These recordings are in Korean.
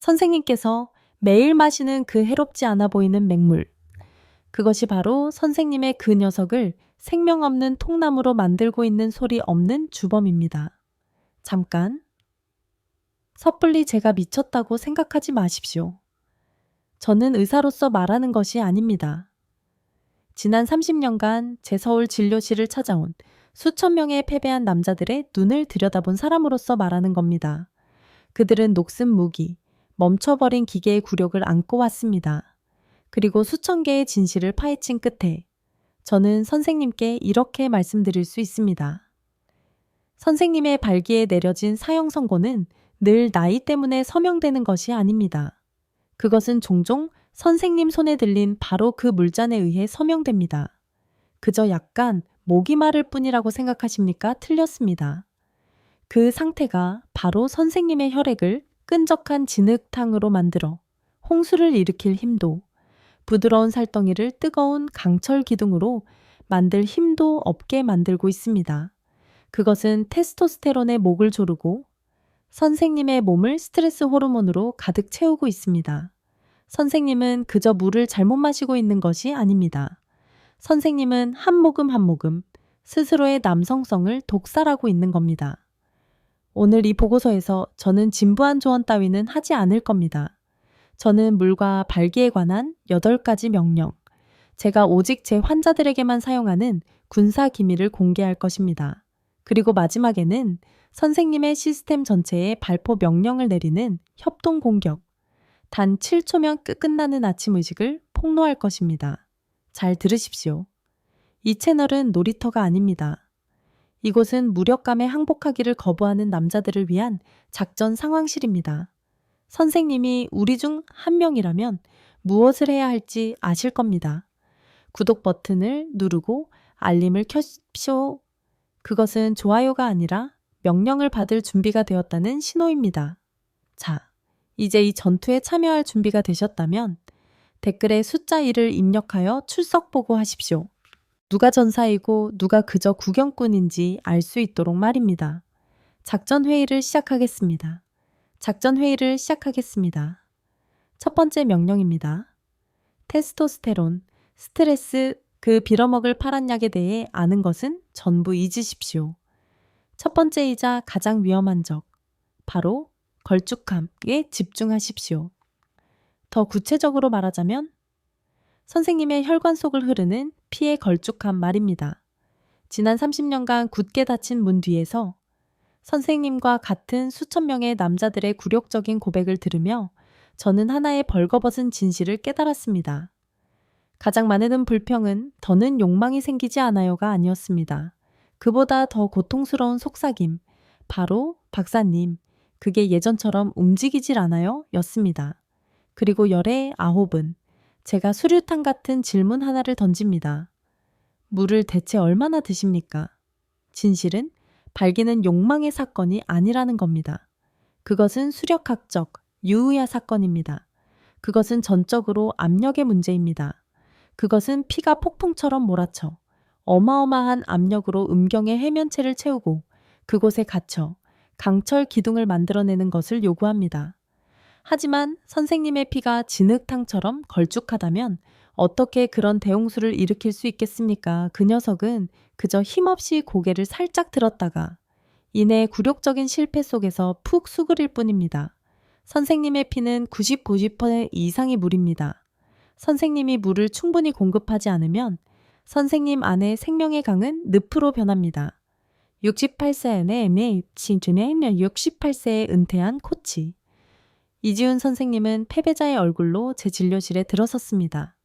선생님께서 매일 마시는 그 해롭지 않아 보이는 맹물. 그것이 바로 선생님의 그 녀석을 생명 없는 통나무로 만들고 있는 소리 없는 주범입니다. 잠깐. 섣불리 제가 미쳤다고 생각하지 마십시오. 저는 의사로서 말하는 것이 아닙니다. 지난 30년간 제 서울 진료실을 찾아온 수천 명의 패배한 남자들의 눈을 들여다본 사람으로서 말하는 겁니다. 그들은 녹슨 무기, 멈춰버린 기계의 굴욕을 안고 왔습니다. 그리고 수천 개의 진실을 파헤친 끝에 저는 선생님께 이렇게 말씀드릴 수 있습니다. 선생님의 발기에 내려진 사형 선고는 늘 나이 때문에 서명되는 것이 아닙니다. 그것은 종종 선생님 손에 들린 바로 그 물잔에 의해 서명됩니다. 그저 약간 목이 마를 뿐이라고 생각하십니까? 틀렸습니다. 그 상태가 바로 선생님의 혈액을 끈적한 진흙탕으로 만들어 홍수를 일으킬 힘도, 부드러운 살덩이를 뜨거운 강철 기둥으로 만들 힘도 없게 만들고 있습니다. 그것은 테스토스테론의 목을 조르고 선생님의 몸을 스트레스 호르몬으로 가득 채우고 있습니다. 선생님은 그저 물을 잘못 마시고 있는 것이 아닙니다. 선생님은 한 모금 한 모금 스스로의 남성성을 독살하고 있는 겁니다. 오늘 이 보고서에서 저는 진부한 조언 따위는 하지 않을 겁니다. 저는 물과 발기에 관한 8가지 명령, 제가 오직 제 환자들에게만 사용하는 군사 기밀을 공개할 것입니다. 그리고 마지막에는 선생님의 시스템 전체에 발포 명령을 내리는 협동 공격, 단 7초면 끝나는 아침 의식을 폭로할 것입니다. 잘 들으십시오. 이 채널은 놀이터가 아닙니다. 이곳은 무력감에 항복하기를 거부하는 남자들을 위한 작전 상황실입니다. 선생님이 우리 중 한 명이라면 무엇을 해야 할지 아실 겁니다. 구독 버튼을 누르고 알림을 켜십시오. 그것은 좋아요가 아니라 명령을 받을 준비가 되었다는 신호입니다. 자, 이제 이 전투에 참여할 준비가 되셨다면 댓글에 숫자 1을 입력하여 출석 보고하십시오. 누가 전사이고 누가 그저 구경꾼인지 알 수 있도록 말입니다. 작전 회의를 시작하겠습니다. 첫 번째 명령입니다. 테스토스테론, 스트레스, 그 빌어먹을 파란 약에 대해 아는 것은 전부 잊으십시오. 첫 번째이자 가장 위험한 적, 바로 걸쭉함에 집중하십시오. 더 구체적으로 말하자면 선생님의 혈관 속을 흐르는 피의 걸쭉함 말입니다. 지난 30년간 굳게 닫힌 문 뒤에서 선생님과 같은 수천 명의 남자들의 굴욕적인 고백을 들으며 저는 하나의 벌거벗은 진실을 깨달았습니다. 가장 많은 불평은 더는 욕망이 생기지 않아요가 아니었습니다. 그보다 더 고통스러운 속삭임, 바로 박사님, 그게 예전처럼 움직이질 않아요? 였습니다. 그리고 열의 9은 제가 수류탄 같은 질문 하나를 던집니다. 물을 대체 얼마나 드십니까? 진실은 발기는 욕망의 사건이 아니라는 겁니다. 그것은 수력학적, 유의아 사건입니다. 그것은 전적으로 압력의 문제입니다. 그것은 피가 폭풍처럼 몰아쳐 어마어마한 압력으로 음경의 해면체를 채우고 그곳에 갇혀 강철 기둥을 만들어내는 것을 요구합니다. 하지만 선생님의 피가 진흙탕처럼 걸쭉하다면 어떻게 그런 대홍수를 일으킬 수 있겠습니까? 그 녀석은 그저 힘없이 고개를 살짝 들었다가 이내 굴욕적인 실패 속에서 푹 수그릴 뿐입니다. 선생님의 피는 90% 이상이 물입니다. 선생님이 물을 충분히 공급하지 않으면 선생님 안에 생명의 강은 늪으로 변합니다. 68세의 MH중에 68세에 은퇴한 코치. 이지훈 선생님은 패배자의 얼굴로 제 진료실에 들어섰습니다.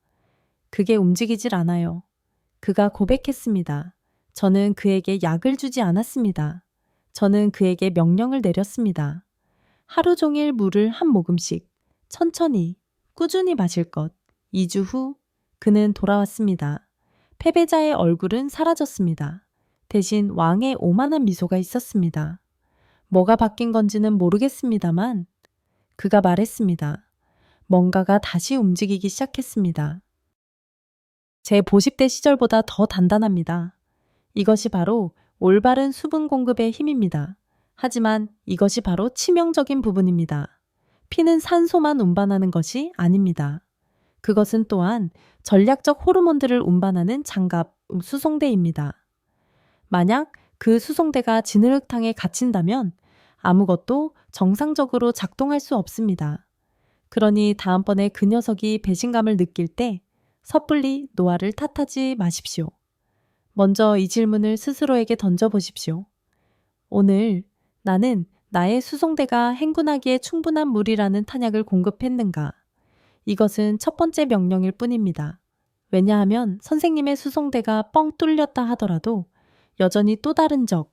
그게 움직이질 않아요. 그가 고백했습니다. 저는 그에게 약을 주지 않았습니다. 저는 그에게 명령을 내렸습니다. 하루 종일 물을 한 모금씩 천천히 꾸준히 마실 것. 2주 후 그는 돌아왔습니다. 패배자의 얼굴은 사라졌습니다. 대신 왕의 오만한 미소가 있었습니다. 뭐가 바뀐 건지는 모르겠습니다만 그가 말했습니다. 뭔가가 다시 움직이기 시작했습니다. 제 보십대 시절보다 더 단단합니다. 이것이 바로 올바른 수분 공급의 힘입니다. 하지만 이것이 바로 치명적인 부분입니다. 피는 산소만 운반하는 것이 아닙니다. 그것은 또한 전략적 호르몬들을 운반하는 장갑, 수송대입니다. 만약 그 수송대가 진흙탕에 갇힌다면 아무것도 정상적으로 작동할 수 없습니다. 그러니 다음번에 그 녀석이 배신감을 느낄 때 섣불리 노아를 탓하지 마십시오. 먼저 이 질문을 스스로에게 던져보십시오. 오늘 나는 나의 수송대가 행군하기에 충분한 물이라는 탄약을 공급했는가? 이것은 첫 번째 명령일 뿐입니다. 왜냐하면 선생님의 수송대가 뻥 뚫렸다 하더라도 여전히 또 다른 적,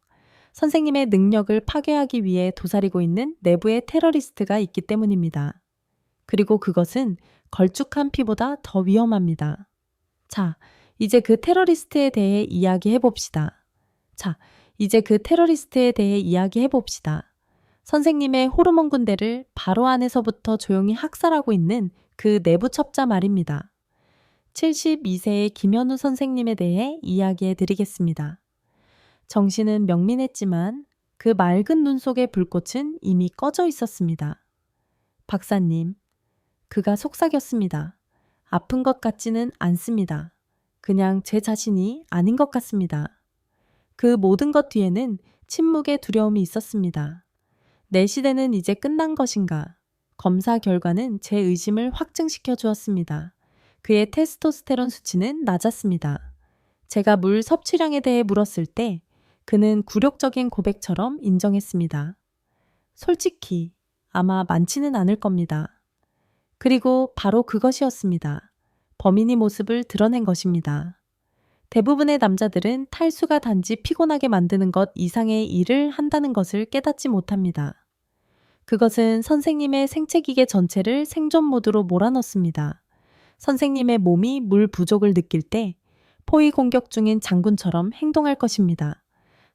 선생님의 능력을 파괴하기 위해 도사리고 있는 내부의 테러리스트가 있기 때문입니다. 그리고 그것은 걸쭉한 피보다 더 위험합니다. 자, 이제 그 테러리스트에 대해 이야기해 봅시다. 선생님의 호르몬 군대를 바로 안에서부터 조용히 학살하고 있는 그 내부 첩자 말입니다. 72세의 김현우 선생님에 대해 이야기해 드리겠습니다. 정신은 명민했지만 그 맑은 눈 속의 불꽃은 이미 꺼져 있었습니다. 박사님, 그가 속삭였습니다. 아픈 것 같지는 않습니다. 그냥 제 자신이 아닌 것 같습니다. 그 모든 것 뒤에는 침묵의 두려움이 있었습니다. 내 시대는 이제 끝난 것인가? 검사 결과는 제 의심을 확증시켜 주었습니다. 그의 테스토스테론 수치는 낮았습니다. 제가 물 섭취량에 대해 물었을 때 그는 굴욕적인 고백처럼 인정했습니다. 솔직히 아마 많지는 않을 겁니다. 그리고 바로 그것이었습니다. 범인이 모습을 드러낸 것입니다. 대부분의 남자들은 탈수가 단지 피곤하게 만드는 것 이상의 일을 한다는 것을 깨닫지 못합니다. 그것은 선생님의 생체기계 전체를 생존 모드로 몰아넣습니다. 선생님의 몸이 물 부족을 느낄 때 포위 공격 중인 장군처럼 행동할 것입니다.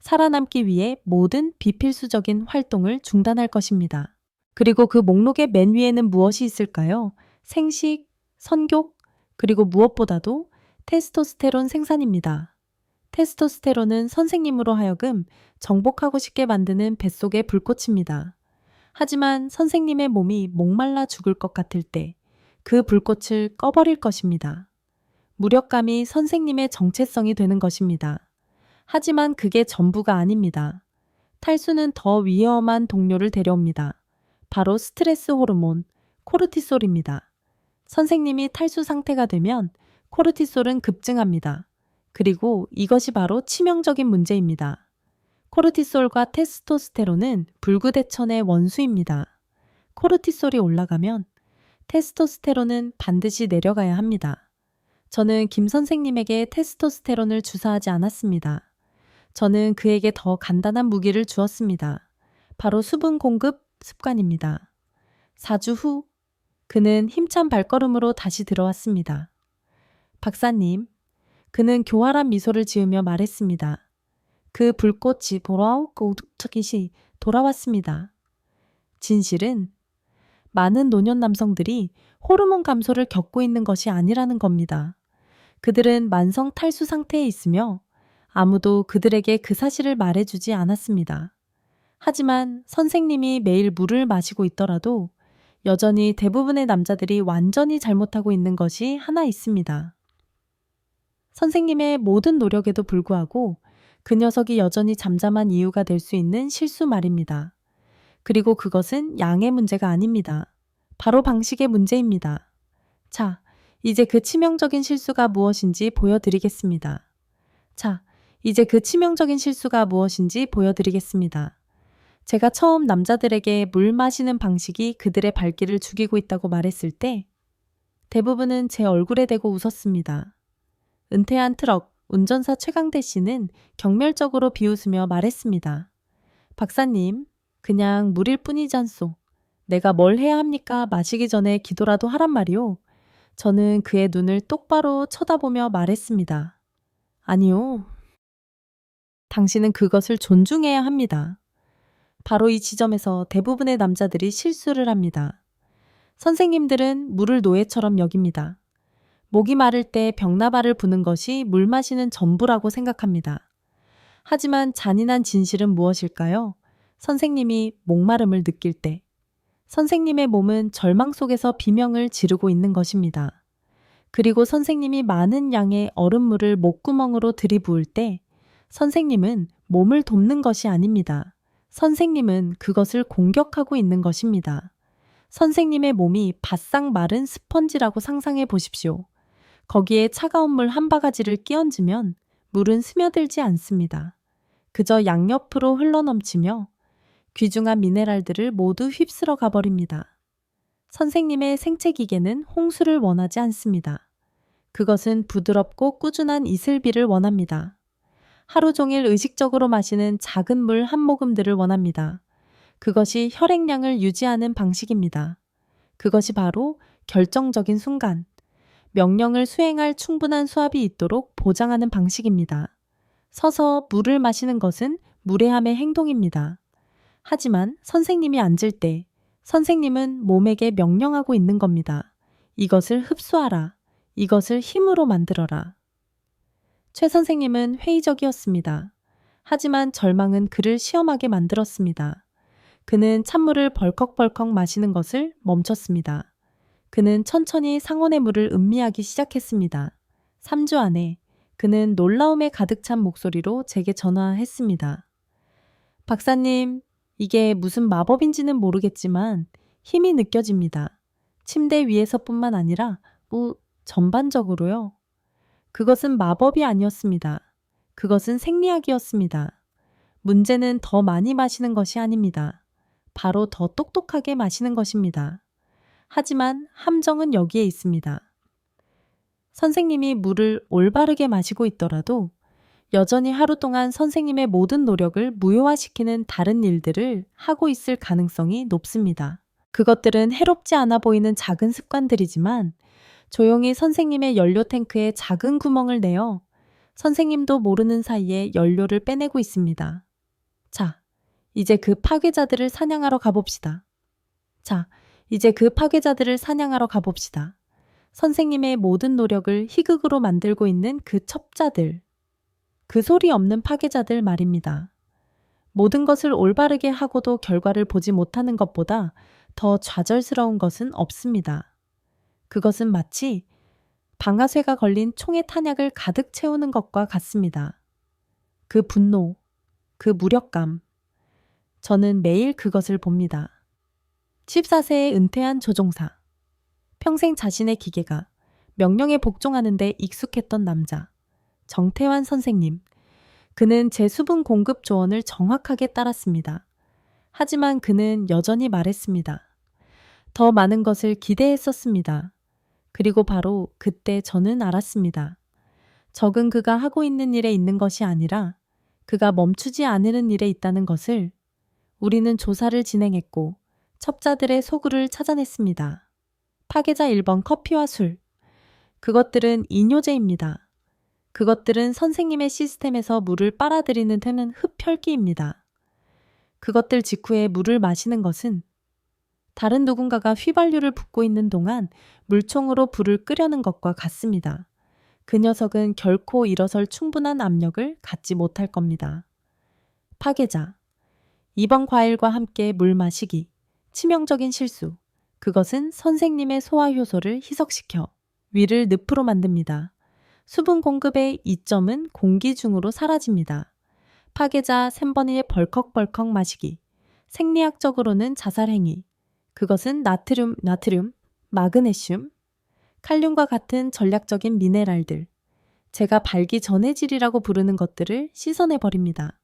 살아남기 위해 모든 비필수적인 활동을 중단할 것입니다. 그리고 그 목록의 맨 위에는 무엇이 있을까요? 생식, 선교, 그리고 무엇보다도 테스토스테론 생산입니다. 테스토스테론은 선생님으로 하여금 정복하고 싶게 만드는 뱃속의 불꽃입니다. 하지만 선생님의 몸이 목말라 죽을 것 같을 때 그 불꽃을 꺼버릴 것입니다. 무력감이 선생님의 정체성이 되는 것입니다. 하지만 그게 전부가 아닙니다. 탈수는 더 위험한 동료를 데려옵니다. 바로 스트레스 호르몬, 코르티솔입니다. 선생님이 탈수 상태가 되면 코르티솔은 급증합니다. 그리고 이것이 바로 치명적인 문제입니다. 코르티솔과 테스토스테론은 불구대천의 원수입니다. 코르티솔이 올라가면 테스토스테론은 반드시 내려가야 합니다. 저는 김 선생님에게 테스토스테론을 주사하지 않았습니다. 저는 그에게 더 간단한 무기를 주었습니다. 바로 수분 공급 습관입니다. 4주 후 그는 힘찬 발걸음으로 다시 들어왔습니다. 박사님, 그는 교활한 미소를 지으며 말했습니다. 그 불꽃이 돌아왔습니다. 진실은 많은 노년 남성들이 호르몬 감소를 겪고 있는 것이 아니라는 겁니다. 그들은 만성 탈수 상태에 있으며 아무도 그들에게 그 사실을 말해주지 않았습니다. 하지만 선생님이 매일 물을 마시고 있더라도 여전히 대부분의 남자들이 완전히 잘못하고 있는 것이 하나 있습니다. 선생님의 모든 노력에도 불구하고 그 녀석이 여전히 잠잠한 이유가 될 수 있는 실수 말입니다. 그리고 그것은 양의 문제가 아닙니다. 바로 방식의 문제입니다. 자, 이제 그 치명적인 실수가 무엇인지 보여드리겠습니다. 제가 처음 남자들에게 물 마시는 방식이 그들의 발길을 죽이고 있다고 말했을 때 대부분은 제 얼굴에 대고 웃었습니다. 은퇴한 트럭 운전사 최강대 씨는 경멸적으로 비웃으며 말했습니다. 박사님, 그냥 물일 뿐이잖소. 내가 뭘 해야 합니까? 마시기 전에 기도라도 하란 말이오. 저는 그의 눈을 똑바로 쳐다보며 말했습니다. 아니요. 당신은 그것을 존중해야 합니다. 바로 이 지점에서 대부분의 남자들이 실수를 합니다. 선생님들은 물을 노예처럼 여깁니다. 목이 마를 때 벽나발을 부는 것이 물 마시는 전부라고 생각합니다. 하지만 잔인한 진실은 무엇일까요? 선생님이 목마름을 느낄 때 선생님의 몸은 절망 속에서 비명을 지르고 있는 것입니다. 그리고 선생님이 많은 양의 얼음물을 목구멍으로 들이부을 때 선생님은 몸을 돕는 것이 아닙니다. 선생님은 그것을 공격하고 있는 것입니다. 선생님의 몸이 바싹 마른 스펀지라고 상상해 보십시오. 거기에 차가운 물 한 바가지를 끼얹으면 물은 스며들지 않습니다. 그저 양옆으로 흘러넘치며 귀중한 미네랄들을 모두 휩쓸어 가버립니다. 선생님의 생체 기계는 홍수를 원하지 않습니다. 그것은 부드럽고 꾸준한 이슬비를 원합니다. 하루 종일 의식적으로 마시는 작은 물 한 모금들을 원합니다. 그것이 혈액량을 유지하는 방식입니다. 그것이 바로 결정적인 순간, 명령을 수행할 충분한 수압이 있도록 보장하는 방식입니다. 서서 물을 마시는 것은 무례함의 행동입니다. 하지만 선생님이 앉을 때 선생님은 몸에게 명령하고 있는 겁니다. 이것을 흡수하라. 이것을 힘으로 만들어라. 최 선생님은 회의적이었습니다. 하지만 절망은 그를 시험하게 만들었습니다. 그는 찬물을 벌컥벌컥 마시는 것을 멈췄습니다. 그는 천천히 상온의 물을 음미하기 시작했습니다. 3주 안에 그는 놀라움에 가득 찬 목소리로 제게 전화했습니다. 박사님, 이게 무슨 마법인지는 모르겠지만 힘이 느껴집니다. 침대 위에서뿐만 아니라 전반적으로요. 그것은 마법이 아니었습니다. 그것은 생리학이었습니다. 문제는 더 많이 마시는 것이 아닙니다. 바로 더 똑똑하게 마시는 것입니다. 하지만 함정은 여기에 있습니다. 선생님이 물을 올바르게 마시고 있더라도 여전히 하루 동안 선생님의 모든 노력을 무효화시키는 다른 일들을 하고 있을 가능성이 높습니다. 그것들은 해롭지 않아 보이는 작은 습관들이지만 조용히 선생님의 연료 탱크에 작은 구멍을 내어 선생님도 모르는 사이에 연료를 빼내고 있습니다. 자, 이제 그 파괴자들을 사냥하러 가봅시다. 선생님의 모든 노력을 희극으로 만들고 있는 그 첩자들, 그 소리 없는 파괴자들 말입니다. 모든 것을 올바르게 하고도 결과를 보지 못하는 것보다 더 좌절스러운 것은 없습니다. 그것은 마치 방아쇠가 걸린 총의 탄약을 가득 채우는 것과 같습니다. 그 분노, 그 무력감, 저는 매일 그것을 봅니다. 14세에 은퇴한 조종사, 평생 자신의 기계가 명령에 복종하는 데 익숙했던 남자, 정태환 선생님. 그는 제 수분 공급 조언을 정확하게 따랐습니다. 하지만 그는 여전히 말했습니다. 더 많은 것을 기대했었습니다. 그리고 바로 그때 저는 알았습니다. 적은 그가 하고 있는 일에 있는 것이 아니라 그가 멈추지 않으는 일에 있다는 것을. 우리는 조사를 진행했고 첩자들의 소굴을 찾아냈습니다. 파괴자 1번 커피와 술. 그것들은 이뇨제입니다. 그것들은 선생님의 시스템에서 물을 빨아들이는 흡혈귀입니다. 그것들 직후에 물을 마시는 것은 다른 누군가가 휘발유를 붓고 있는 동안 물총으로 불을 끄려는 것과 같습니다. 그 녀석은 결코 일어설 충분한 압력을 갖지 못할 겁니다. 파괴자. 2번 과일과 함께 물 마시기. 치명적인 실수. 그것은 선생님의 소화 효소를 희석시켜 위를 늪으로 만듭니다. 수분 공급의 이점은 공기 중으로 사라집니다. 파괴자 3번의 벌컥벌컥 마시기. 생리학적으로는 자살행위. 그것은 나트륨, 마그네슘, 칼륨과 같은 전략적인 미네랄들, 제가 발기전해질이라고 부르는 것들을 씻어내버립니다.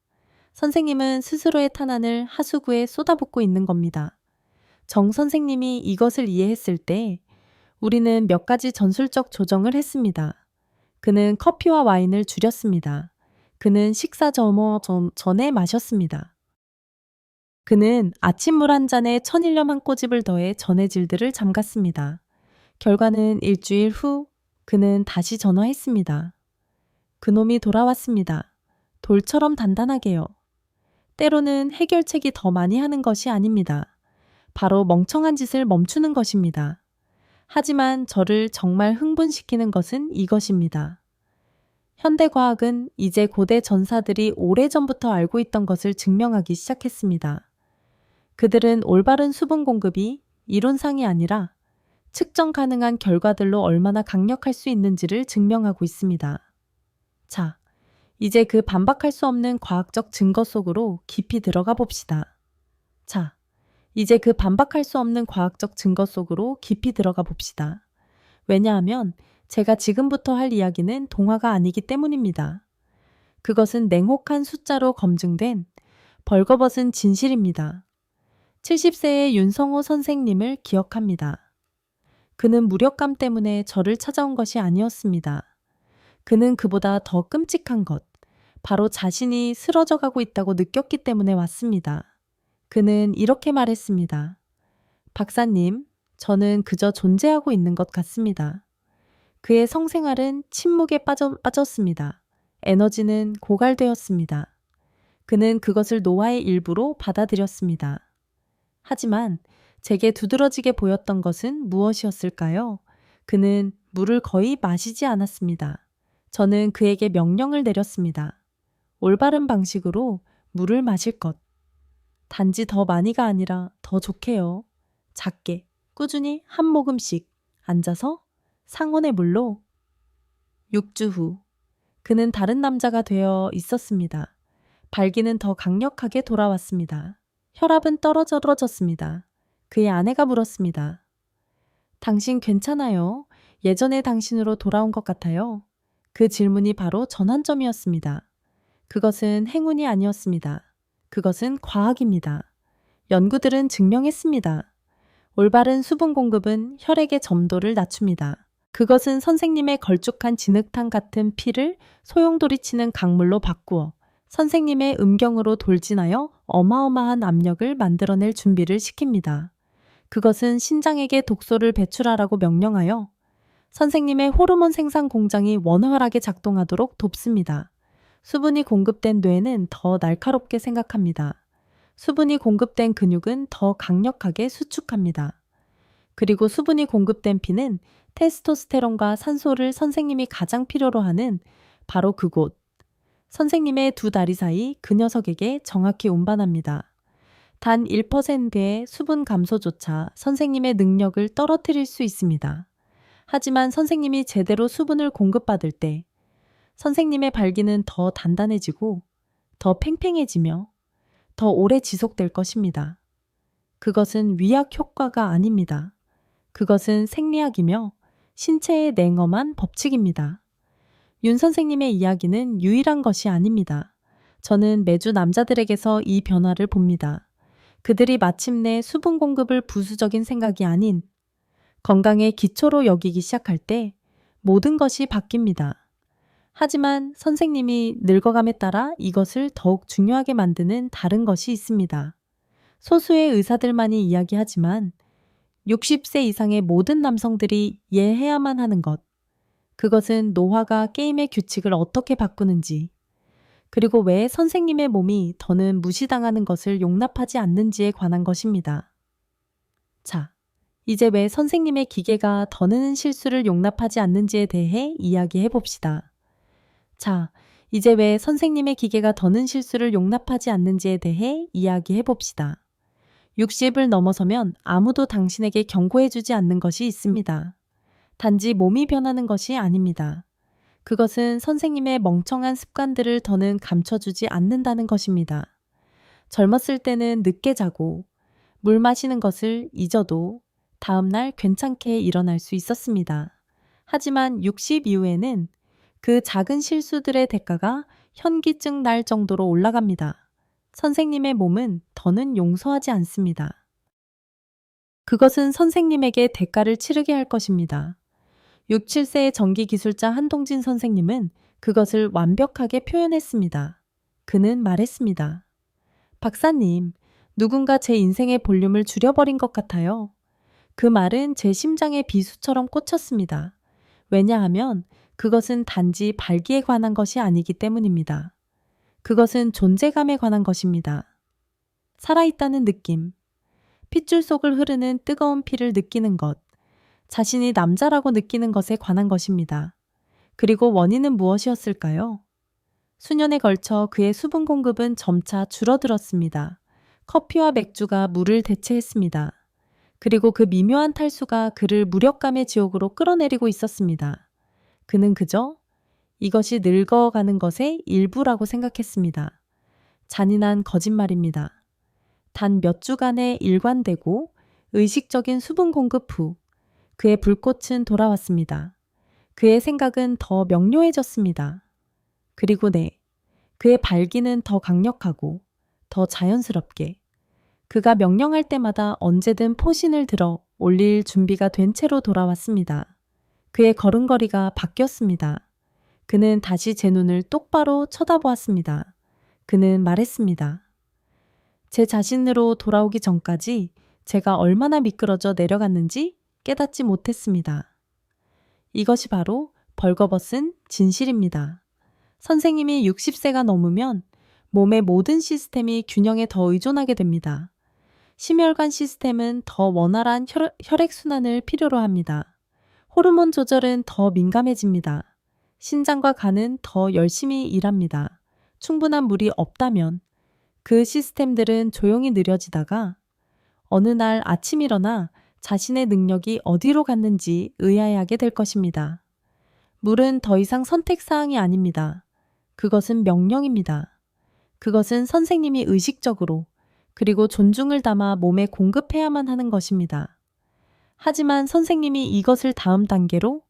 선생님은 스스로의 탄환을 하수구에 쏟아붓고 있는 겁니다. 정 선생님이 이것을 이해했을 때 우리는 몇 가지 전술적 조정을 했습니다. 그는 커피와 와인을 줄였습니다. 그는 식사 전에 마셨습니다. 그는 아침물 한 잔에 천일염 한 꼬집을 더해 전해질들을 잠갔습니다. 결과는 일주일 후 그는 다시 전화했습니다. 그놈이 돌아왔습니다. 돌처럼 단단하게요. 때로는 해결책이 더 많이 하는 것이 아닙니다. 바로 멍청한 짓을 멈추는 것입니다. 하지만 저를 정말 흥분시키는 것은 이것입니다. 현대과학은 이제 고대 전사들이 오래전부터 알고 있던 것을 증명하기 시작했습니다. 그들은 올바른 수분 공급이 이론상이 아니라 측정 가능한 결과들로 얼마나 강력할 수 있는지를 증명하고 있습니다. 자, 이제 그 반박할 수 없는 과학적 증거 속으로 깊이 들어가 봅시다. 자, 이제 그 반박할 수 없는 과학적 증거 속으로 깊이 들어가 봅시다. 왜냐하면 제가 지금부터 할 이야기는 동화가 아니기 때문입니다. 그것은 냉혹한 숫자로 검증된 벌거벗은 진실입니다. 70세의 윤성호 선생님을 기억합니다. 그는 무력감 때문에 저를 찾아온 것이 아니었습니다. 그는 그보다 더 끔찍한 것, 바로 자신이 쓰러져 가고 있다고 느꼈기 때문에 왔습니다. 그는 이렇게 말했습니다. 박사님, 저는 그저 존재하고 있는 것 같습니다. 그의 성생활은 침묵에 빠졌습니다. 에너지는 고갈되었습니다. 그는 그것을 노화의 일부로 받아들였습니다. 하지만 제게 두드러지게 보였던 것은 무엇이었을까요? 그는 물을 거의 마시지 않았습니다. 저는 그에게 명령을 내렸습니다. 올바른 방식으로 물을 마실 것. 단지 더 많이가 아니라 더 좋게요. 작게, 꾸준히 한 모금씩 앉아서 상온의 물로. 6주 후, 그는 다른 남자가 되어 있었습니다. 발기는 더 강력하게 돌아왔습니다. 혈압은 떨어졌습니다. 그의 아내가 물었습니다. 당신 괜찮아요? 예전의 당신으로 돌아온 것 같아요. 그 질문이 바로 전환점이었습니다. 그것은 행운이 아니었습니다. 그것은 과학입니다. 연구들은 증명했습니다. 올바른 수분 공급은 혈액의 점도를 낮춥니다. 그것은 선생님의 걸쭉한 진흙탕 같은 피를 소용돌이치는 강물로 바꾸어 선생님의 음경으로 돌진하여 어마어마한 압력을 만들어낼 준비를 시킵니다. 그것은 신장에게 독소를 배출하라고 명령하여 선생님의 호르몬 생산 공장이 원활하게 작동하도록 돕습니다. 수분이 공급된 뇌는 더 날카롭게 생각합니다. 수분이 공급된 근육은 더 강력하게 수축합니다. 그리고 수분이 공급된 피는 테스토스테론과 산소를 선생님이 가장 필요로 하는 바로 그곳, 선생님의 두 다리 사이 그 녀석에게 정확히 운반합니다. 단 1%의 수분 감소조차 선생님의 능력을 떨어뜨릴 수 있습니다. 하지만 선생님이 제대로 수분을 공급받을 때 선생님의 발기는 더 단단해지고 더 팽팽해지며 더 오래 지속될 것입니다. 그것은 위약 효과가 아닙니다. 그것은 생리학이며 신체의 냉엄한 법칙입니다. 윤 선생님의 이야기는 유일한 것이 아닙니다. 저는 매주 남자들에게서 이 변화를 봅니다. 그들이 마침내 수분 공급을 부수적인 생각이 아닌 건강의 기초로 여기기 시작할 때 모든 것이 바뀝니다. 하지만 선생님이 늙어감에 따라 이것을 더욱 중요하게 만드는 다른 것이 있습니다. 소수의 의사들만이 이야기하지만 60세 이상의 모든 남성들이 이해해야만 하는 것. 그것은 노화가 게임의 규칙을 어떻게 바꾸는지, 그리고 왜 선생님의 몸이 더는 무시당하는 것을 용납하지 않는지에 관한 것입니다. 자, 이제 왜 선생님의 기계가 더 느는 실수를 용납하지 않는지에 대해 이야기해 봅시다. 자, 이제 왜 선생님의 기계가 더는 실수를 용납하지 않는지에 대해 이야기해 봅시다. 60을 넘어서면 아무도 당신에게 경고해주지 않는 것이 있습니다. 단지 몸이 변하는 것이 아닙니다. 그것은 선생님의 멍청한 습관들을 더는 감춰주지 않는다는 것입니다. 젊었을 때는 늦게 자고 물 마시는 것을 잊어도 다음날 괜찮게 일어날 수 있었습니다. 하지만 60 이후에는 그 작은 실수들의 대가가 현기증 날 정도로 올라갑니다. 선생님의 몸은 더는 용서하지 않습니다. 그것은 선생님에게 대가를 치르게 할 것입니다. 6, 7세의 전기기술자 한동진 선생님은 그것을 완벽하게 표현했습니다. 그는 말했습니다. 박사님, 누군가 제 인생의 볼륨을 줄여버린 것 같아요. 그 말은 제 심장에 비수처럼 꽂혔습니다. 왜냐하면 그것은 단지 발기에 관한 것이 아니기 때문입니다. 그것은 존재감에 관한 것입니다. 살아있다는 느낌, 핏줄 속을 흐르는 뜨거운 피를 느끼는 것, 자신이 남자라고 느끼는 것에 관한 것입니다. 그리고 원인은 무엇이었을까요? 수년에 걸쳐 그의 수분 공급은 점차 줄어들었습니다. 커피와 맥주가 물을 대체했습니다. 그리고 그 미묘한 탈수가 그를 무력감의 지옥으로 끌어내리고 있었습니다. 그는 그저 이것이 늙어가는 것의 일부라고 생각했습니다. 잔인한 거짓말입니다. 단 몇 주간의 일관되고 의식적인 수분 공급 후 그의 불꽃은 돌아왔습니다. 그의 생각은 더 명료해졌습니다. 그리고 그의 발기는 더 강력하고 더 자연스럽게 그가 명령할 때마다 언제든 포신을 들어 올릴 준비가 된 채로 돌아왔습니다. 그의 걸음걸이가 바뀌었습니다. 그는 다시 제 눈을 똑바로 쳐다보았습니다. 그는 말했습니다. 제 자신으로 돌아오기 전까지 제가 얼마나 미끄러져 내려갔는지 깨닫지 못했습니다. 이것이 바로 벌거벗은 진실입니다. 선생님이 60세가 넘으면 몸의 모든 시스템이 균형에 더 의존하게 됩니다. 심혈관 시스템은 더 원활한 혈액순환을 필요로 합니다. 호르몬 조절은 더 민감해집니다. 신장과 간은 더 열심히 일합니다. 충분한 물이 없다면 그 시스템들은 조용히 느려지다가 어느 날 아침 일어나 자신의 능력이 어디로 갔는지 의아해하게 될 것입니다. 물은 더 이상 선택사항이 아닙니다. 그것은 명령입니다. 그것은 선생님이 의식적으로 그리고 존중을 담아 몸에 공급해야만 하는 것입니다. 하지만 선생님이 이것을 다음 단계로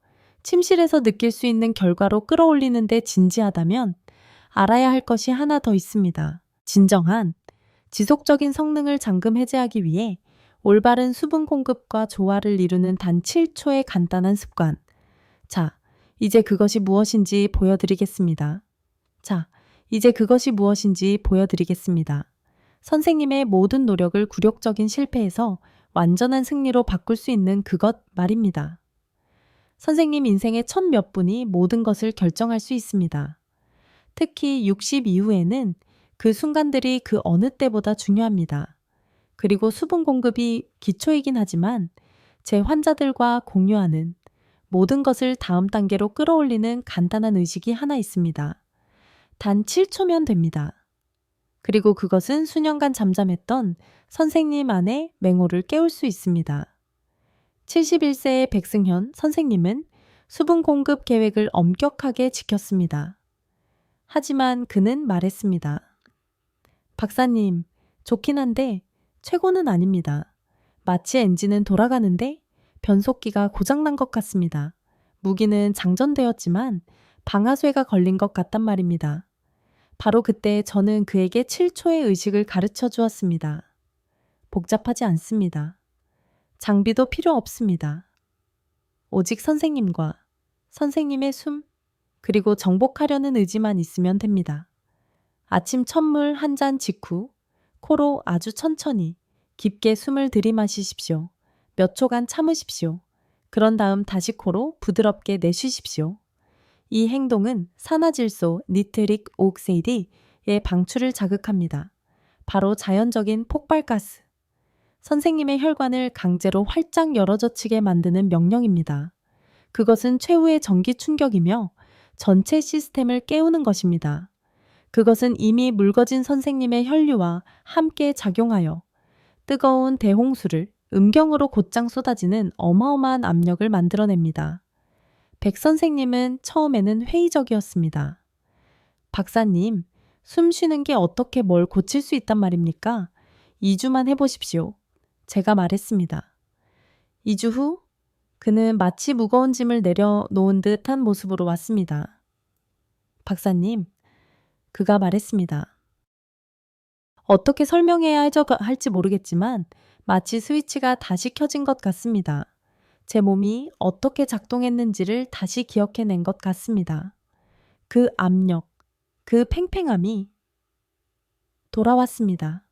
침실에서 느낄 수 있는 결과로 끌어올리는데 진지하다면 알아야 할 것이 하나 더 있습니다. 진정한 지속적인 성능을 잠금 해제하기 위해 올바른 수분 공급과 조화를 이루는 단 7초의 간단한 습관. 자, 이제 그것이 무엇인지 보여드리겠습니다. 선생님의 모든 노력을 굴욕적인 실패에서 완전한 승리로 바꿀 수 있는 그것 말입니다. 선생님 인생의 첫 몇 분이 모든 것을 결정할 수 있습니다. 특히 60 이후에는 그 순간들이 그 어느 때보다 중요합니다. 그리고 수분 공급이 기초이긴 하지만 제 환자들과 공유하는 모든 것을 다음 단계로 끌어올리는 간단한 의식이 하나 있습니다. 단 7초면 됩니다. 그리고 그것은 수년간 잠잠했던 선생님 안의 맹호를 깨울 수 있습니다. 71세의 백승현 선생님은 수분 공급 계획을 엄격하게 지켰습니다. 하지만 그는 말했습니다. 박사님, 좋긴 한데 최고는 아닙니다. 마치 엔진은 돌아가는데 변속기가 고장난 것 같습니다. 무기는 장전되었지만 방아쇠가 걸린 것 같단 말입니다. 바로 그때 저는 그에게 7초의 의식을 가르쳐 주었습니다. 복잡하지 않습니다. 장비도 필요 없습니다. 오직 선생님과 선생님의 숨, 그리고 정복하려는 의지만 있으면 됩니다. 아침 첫물 한 잔 직후 코로 아주 천천히 깊게 숨을 들이마시십시오. 몇 초간 참으십시오. 그런 다음 다시 코로 부드럽게 내쉬십시오. 이 행동은 산화질소 니트릭 옥세이드의 방출을 자극합니다. 바로 자연적인 폭발가스. 선생님의 혈관을 강제로 활짝 열어젖히게 만드는 명령입니다. 그것은 최후의 전기 충격이며 전체 시스템을 깨우는 것입니다. 그것은 이미 묽어진 선생님의 혈류와 함께 작용하여 뜨거운 대홍수를 음경으로 곧장 쏟아지는 어마어마한 압력을 만들어냅니다. 백 선생님은 처음에는 회의적이었습니다. 박사님, 숨 쉬는 게 어떻게 뭘 고칠 수 있단 말입니까? 2주만 해보십시오. 제가 말했습니다. 2주 후 그는 마치 무거운 짐을 내려놓은 듯한 모습으로 왔습니다. 박사님, 그가 말했습니다. 어떻게 설명해야 할지 모르겠지만 마치 스위치가 다시 켜진 것 같습니다. 제 몸이 어떻게 작동했는지를 다시 기억해낸 것 같습니다. 그 압력, 그 팽팽함이 돌아왔습니다.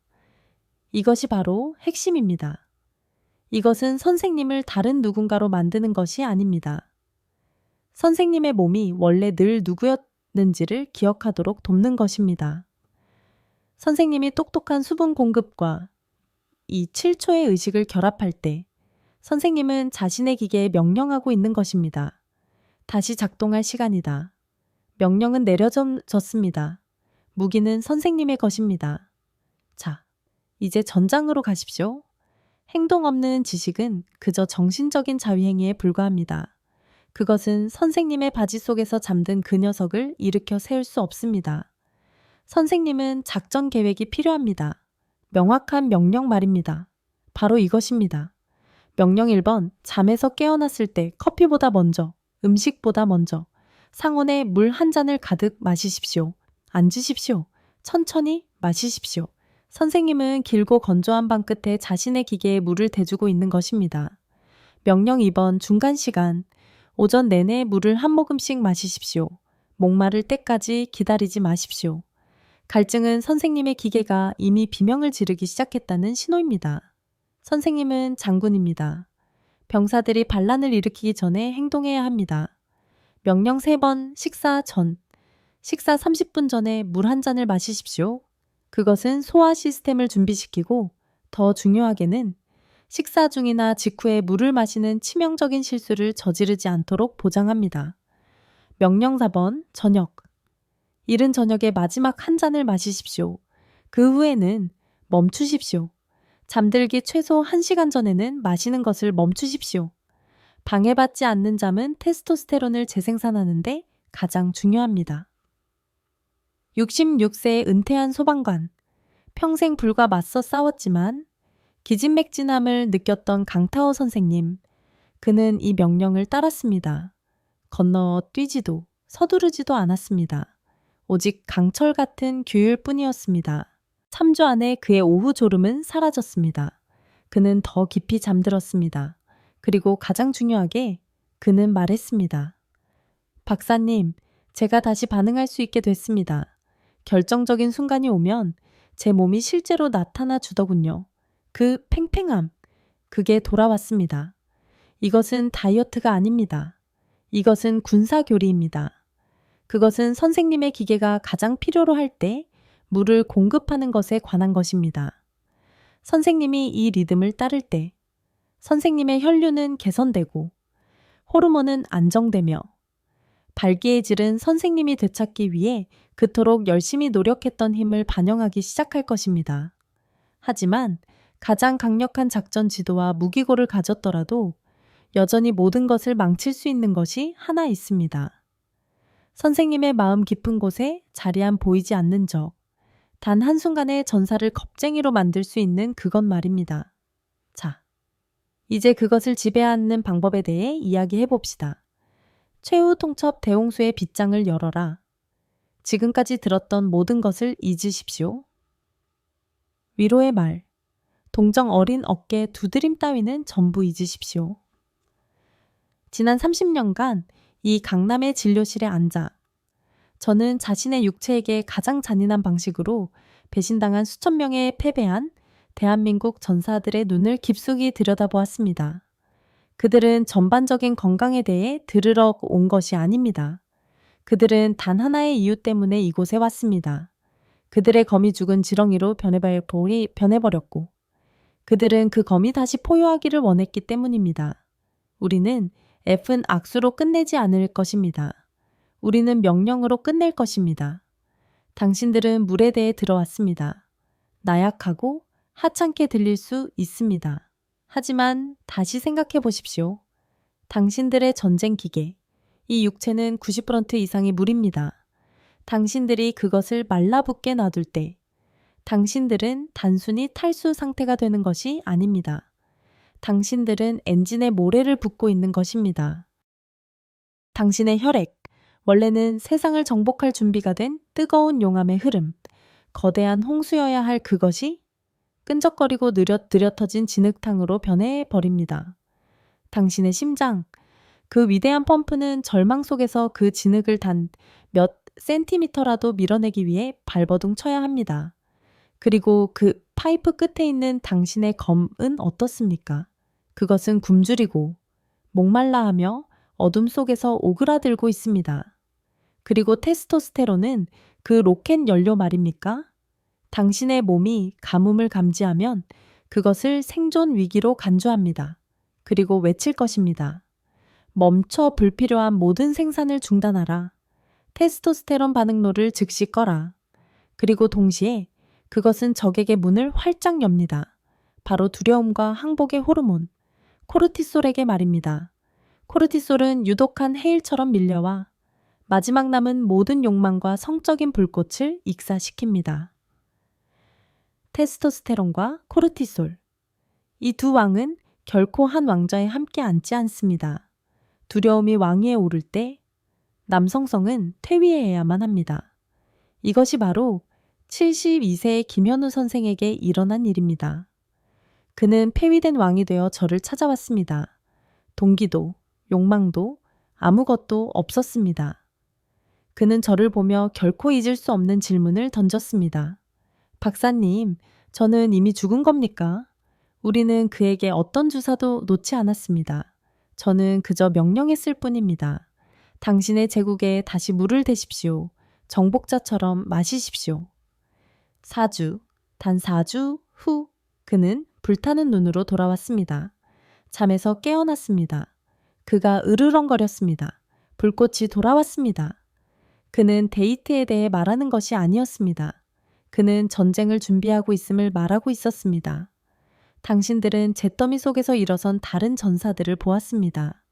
이것이 바로 핵심입니다. 이것은 선생님을 다른 누군가로 만드는 것이 아닙니다. 선생님의 몸이 원래 늘 누구였는지를 기억하도록 돕는 것입니다. 선생님이 똑똑한 수분 공급과 이 7초의 의식을 결합할 때 선생님은 자신의 기계에 명령하고 있는 것입니다. 다시 작동할 시간이다. 명령은 내려졌습니다. 무기는 선생님의 것입니다. 자, 이제 전장으로 가십시오. 행동 없는 지식은 그저 정신적인 자위행위에 불과합니다. 그것은 선생님의 바지 속에서 잠든 그 녀석을 일으켜 세울 수 없습니다. 선생님은 작전 계획이 필요합니다. 명확한 명령 말입니다. 바로 이것입니다. 명령 1번, 잠에서 깨어났을 때 커피보다 먼저, 음식보다 먼저, 상온에 물 한 잔을 가득 마시십시오. 앉으십시오. 천천히 마시십시오. 선생님은 길고 건조한 방 끝에 자신의 기계에 물을 대주고 있는 것입니다. 명령 2번, 중간 시간, 오전 내내 물을 한 모금씩 마시십시오. 목마를 때까지 기다리지 마십시오. 갈증은 선생님의 기계가 이미 비명을 지르기 시작했다는 신호입니다. 선생님은 장군입니다. 병사들이 반란을 일으키기 전에 행동해야 합니다. 명령 3번, 식사 전. 식사 30분 전에 물 한 잔을 마시십시오. 그것은 소화 시스템을 준비시키고 더 중요하게는 식사 중이나 직후에 물을 마시는 치명적인 실수를 저지르지 않도록 보장합니다. 명령 4번, 저녁. 이른 저녁에 마지막 한 잔을 마시십시오. 그 후에는 멈추십시오. 잠들기 최소 1시간 전에는 마시는 것을 멈추십시오. 방해받지 않는 잠은 테스토스테론을 재생산하는데 가장 중요합니다. 66세의 은퇴한 소방관. 평생 불과 맞서 싸웠지만 기진맥진함을 느꼈던 강타오 선생님. 그는 이 명령을 따랐습니다. 건너어 뛰지도 서두르지도 않았습니다. 오직 강철 같은 규율뿐이었습니다. 3주 안에 그의 오후 졸음은 사라졌습니다. 그는 더 깊이 잠들었습니다. 그리고 가장 중요하게 그는 말했습니다. 박사님, 제가 다시 반응할 수 있게 됐습니다. 결정적인 순간이 오면 제 몸이 실제로 나타나 주더군요. 그 팽팽함, 그게 돌아왔습니다. 이것은 다이어트가 아닙니다. 이것은 군사교리입니다. 그것은 선생님의 기계가 가장 필요로 할 때 물을 공급하는 것에 관한 것입니다. 선생님이 이 리듬을 따를 때 선생님의 혈류는 개선되고 호르몬은 안정되며 발기의 질은 선생님이 되찾기 위해 그토록 열심히 노력했던 힘을 반영하기 시작할 것입니다. 하지만 가장 강력한 작전 지도와 무기고를 가졌더라도 여전히 모든 것을 망칠 수 있는 것이 하나 있습니다. 선생님의 마음 깊은 곳에 자리한 보이지 않는 적, 단 한순간에 전사를 겁쟁이로 만들 수 있는 그것 말입니다. 자, 이제 그것을 지배하는 방법에 대해 이야기해 봅시다. 최후 통첩 대홍수의 빗장을 열어라. 지금까지 들었던 모든 것을 잊으십시오. 위로의 말, 동정 어린 어깨 두드림 따위는 전부 잊으십시오. 지난 30년간 이 강남의 진료실에 앉아 저는 자신의 육체에게 가장 잔인한 방식으로 배신당한 수천 명의 패배한 대한민국 전사들의 눈을 깊숙이 들여다보았습니다. 그들은 전반적인 건강에 대해 들으러 온 것이 아닙니다. 그들은 단 하나의 이유 때문에 이곳에 왔습니다. 그들의 검이 죽은 지렁이로 변해버렸고 그들은 그 검이 다시 포효하기를 원했기 때문입니다. 우리는 F는 악수로 끝내지 않을 것입니다. 우리는 명령으로 끝낼 것입니다. 당신들은 물에 대해 들어왔습니다. 나약하고 하찮게 들릴 수 있습니다. 하지만 다시 생각해 보십시오. 당신들의 전쟁 기계, 이 육체는 90% 이상이 물입니다. 당신들이 그것을 말라붙게 놔둘 때 당신들은 단순히 탈수 상태가 되는 것이 아닙니다. 당신들은 엔진에 모래를 붓고 있는 것입니다. 당신의 혈액, 원래는 세상을 정복할 준비가 된 뜨거운 용암의 흐름, 거대한 홍수여야 할 그것이 끈적거리고 느려 터진 진흙탕으로 변해버립니다. 당신의 심장, 그 위대한 펌프는 절망 속에서 그 진흙을 단 몇 센티미터라도 밀어내기 위해 발버둥 쳐야 합니다. 그리고 그 파이프 끝에 있는 당신의 검은 어떻습니까? 그것은 굶주리고 목말라하며 어둠 속에서 오그라들고 있습니다. 그리고 테스토스테론은 그 로켓 연료 말입니까? 당신의 몸이 가뭄을 감지하면 그것을 생존 위기로 간주합니다. 그리고 외칠 것입니다. 멈춰 불필요한 모든 생산을 중단하라. 테스토스테론 반응로를 즉시 꺼라. 그리고 동시에 그것은 적에게 문을 활짝 엽니다. 바로 두려움과 항복의 호르몬, 코르티솔에게 말입니다. 코르티솔은 유독한 해일처럼 밀려와 마지막 남은 모든 욕망과 성적인 불꽃을 익사시킵니다. 테스토스테론과 코르티솔. 이 두 왕은 결코 한 왕좌에 함께 앉지 않습니다. 두려움이 왕위에 오를 때 남성성은 퇴위해야만 합니다. 이것이 바로 72세의 김현우 선생에게 일어난 일입니다. 그는 폐위된 왕이 되어 저를 찾아왔습니다. 동기도, 욕망도 아무것도 없었습니다. 그는 저를 보며 결코 잊을 수 없는 질문을 던졌습니다. 박사님, 저는 이미 죽은 겁니까? 우리는 그에게 어떤 주사도 놓지 않았습니다. 저는 그저 명령했을 뿐입니다. 당신의 제국에 다시 물을 대십시오. 정복자처럼 마시십시오. 4주, 단 4주 후 그는 불타는 눈으로 돌아왔습니다. 잠에서 깨어났습니다. 그가 으르렁거렸습니다. 불꽃이 돌아왔습니다. 그는 데이트에 대해 말하는 것이 아니었습니다. 그는 전쟁을 준비하고 있음을 말하고 있었습니다. 당신들은 잿더미 속에서 일어선 다른 전사들을 보았습니다.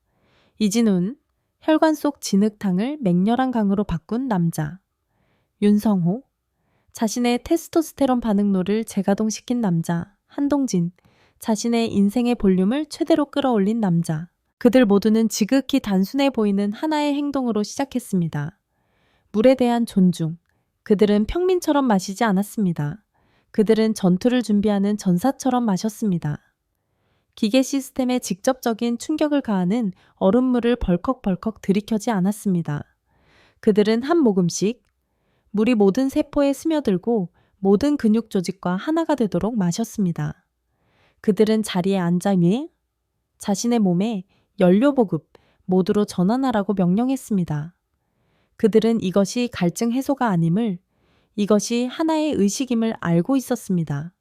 이진훈, 혈관 속 진흙탕을 맹렬한 강으로 바꾼 남자. 윤성호, 자신의 테스토스테론 반응로를 재가동시킨 남자. 한동진, 자신의 인생의 볼륨을 최대로 끌어올린 남자. 그들 모두는 지극히 단순해 보이는 하나의 행동으로 시작했습니다. 물에 대한 존중. 그들은 평민처럼 마시지 않았습니다. 그들은 전투를 준비하는 전사처럼 마셨습니다. 기계 시스템에 직접적인 충격을 가하는 얼음물을 벌컥벌컥 들이켜지 않았습니다. 그들은 한 모금씩 물이 모든 세포에 스며들고 모든 근육 조직과 하나가 되도록 마셨습니다. 그들은 자리에 앉아 자신의 몸에 연료 보급 모두로 전환하라고 명령했습니다. 그들은 이것이 갈증 해소가 아님을, 이것이 하나의 의식임을 알고 있었습니다.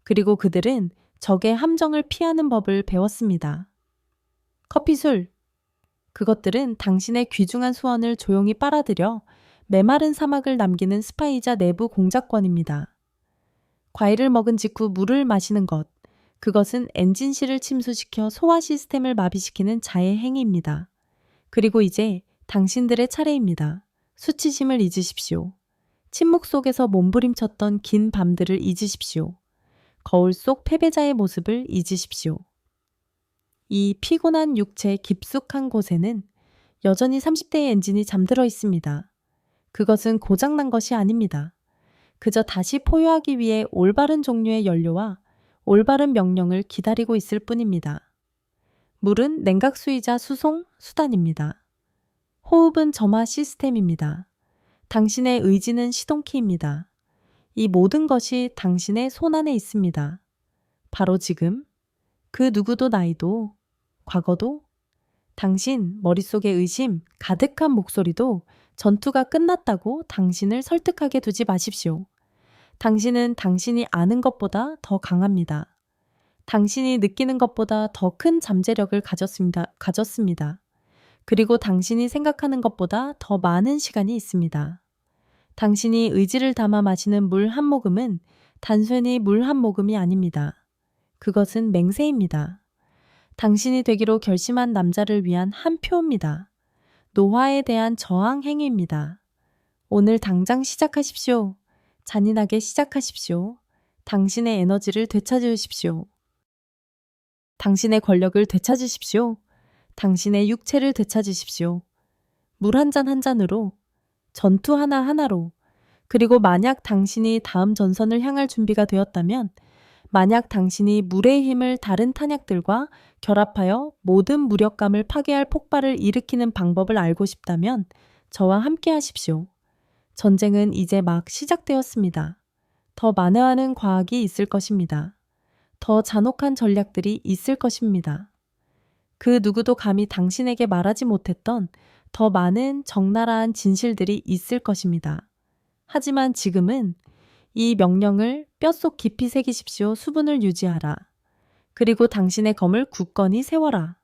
그리고 그들은 적의 함정을 피하는 법을 배웠습니다. 커피술. 그것들은 당신의 귀중한 수원을 조용히 빨아들여 메마른 사막을 남기는 스파이자 내부 공작권입니다. 과일을 먹은 직후 물을 마시는 것. 그것은 엔진실을 침수시켜 소화 시스템을 마비시키는 자해 행위입니다. 그리고 이제 당신들의 차례입니다. 수치심을 잊으십시오. 침묵 속에서 몸부림쳤던 긴 밤들을 잊으십시오. 거울 속 패배자의 모습을 잊으십시오. 이 피곤한 육체 깊숙한 곳에는 여전히 30대의 엔진이 잠들어 있습니다. 그것은 고장난 것이 아닙니다. 그저 다시 포효하기 위해 올바른 종류의 연료와 올바른 명령을 기다리고 있을 뿐입니다. 물은 냉각수이자 수송 수단입니다. 호흡은 점화 시스템입니다. 당신의 의지는 시동키입니다. 이 모든 것이 당신의 손안에 있습니다. 바로 지금 그 누구도 나이도 과거도 당신 머릿속의 의심 가득한 목소리도 전투가 끝났다고 당신을 설득하게 두지 마십시오. 당신은 당신이 아는 것보다 더 강합니다. 당신이 느끼는 것보다 더 큰 잠재력을 가졌습니다. 그리고 당신이 생각하는 것보다 더 많은 시간이 있습니다. 당신이 의지를 담아 마시는 물 한 모금은 단순히 물 한 모금이 아닙니다. 그것은 맹세입니다. 당신이 되기로 결심한 남자를 위한 한 표입니다. 노화에 대한 저항 행위입니다. 오늘 당장 시작하십시오. 잔인하게 시작하십시오. 당신의 에너지를 되찾으십시오. 당신의 권력을 되찾으십시오. 당신의 육체를 되찾으십시오. 물 한 잔 한 잔으로, 전투 하나하나로, 그리고 만약 당신이 다음 전선을 향할 준비가 되었다면, 만약 당신이 물의 힘을 다른 탄약들과 결합하여 모든 무력감을 파괴할 폭발을 일으키는 방법을 알고 싶다면 저와 함께 하십시오. 전쟁은 이제 막 시작되었습니다. 더 만회하는 과학이 있을 것입니다. 더 잔혹한 전략들이 있을 것입니다. 그 누구도 감히 당신에게 말하지 못했던 더 많은 적나라한 진실들이 있을 것입니다. 하지만 지금은 이 명령을 뼛속 깊이 새기십시오. 수분을 유지하라. 그리고 당신의 검을 굳건히 세워라.